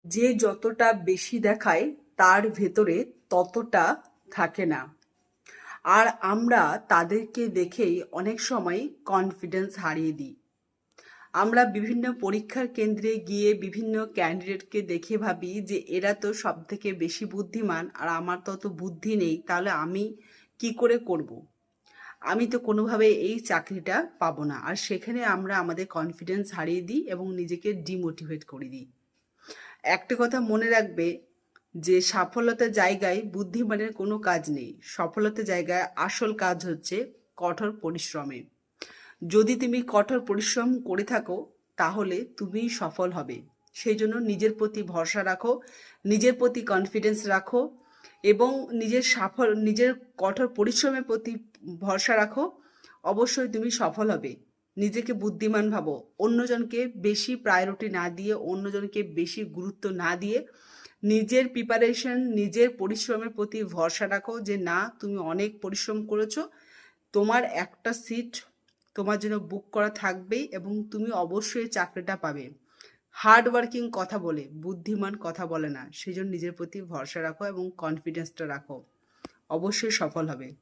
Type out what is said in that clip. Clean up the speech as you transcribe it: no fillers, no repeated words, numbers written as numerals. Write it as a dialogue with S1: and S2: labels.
S1: যে যতটা বেশি দেখায় তার ভেতরে ততটা থাকে না। আর আমরা তাদেরকে দেখেই অনেক সময় কনফিডেন্স হারিয়ে দিই। আমরা বিভিন্ন পরীক্ষার কেন্দ্রে গিয়ে বিভিন্ন ক্যান্ডিডেটকে দেখে ভাবি যে এরা তো সব থেকে বেশি বুদ্ধিমান আর আমার তো অত বুদ্ধি নেই, তাহলে আমি কি করে করব? আমি তো কোনোভাবে এই চাকরিটা পাবো না। আর সেখানে আমরা আমাদের কনফিডেন্স হারিয়ে দিই এবং নিজেকে ডিমোটিভেট করে দিই। একটা কথা মনে রাখবে যে সফলতার জায়গায় বুদ্ধিমানের কোনো কাজ নেই। সফলতার জায়গায় আসল কাজ হচ্ছে কঠোর পরিশ্রমে। যদি তুমি কঠোর পরিশ্রম করে থাকো তাহলে তুমি সফল হবে। সেই জন্য নিজের প্রতি ভরসা রাখো, নিজের প্রতি কনফিডেন্স রাখো এবং নিজের কঠোর পরিশ্রমের প্রতি ভরসা রাখো। অবশ্যই তুমি সফল হবে। নিজেকে বুদ্ধিমান ভাবো। অন্যজনকে বেশি প্রায়োরিটি না দিয়ে, অন্যজনকে বেশি গুরুত্ব না দিয়ে নিজের প্রিপারেশন, নিজের পরিশ্রমের প্রতি ভরসা রাখো যে না, তুমি অনেক পরিশ্রম করেছো, তোমার একটা সিট তোমার জন্য বুক করা থাকবেই এবং তুমি অবশ্যই চাকরিটা পাবে। হার্ড ওয়ার্কিং কথা বলে, বুদ্ধিমান কথা বলে না। সেই জন্য নিজের প্রতি ভরসা রাখো এবং কনফিডেন্সটা রাখো, অবশ্যই সফল হবে।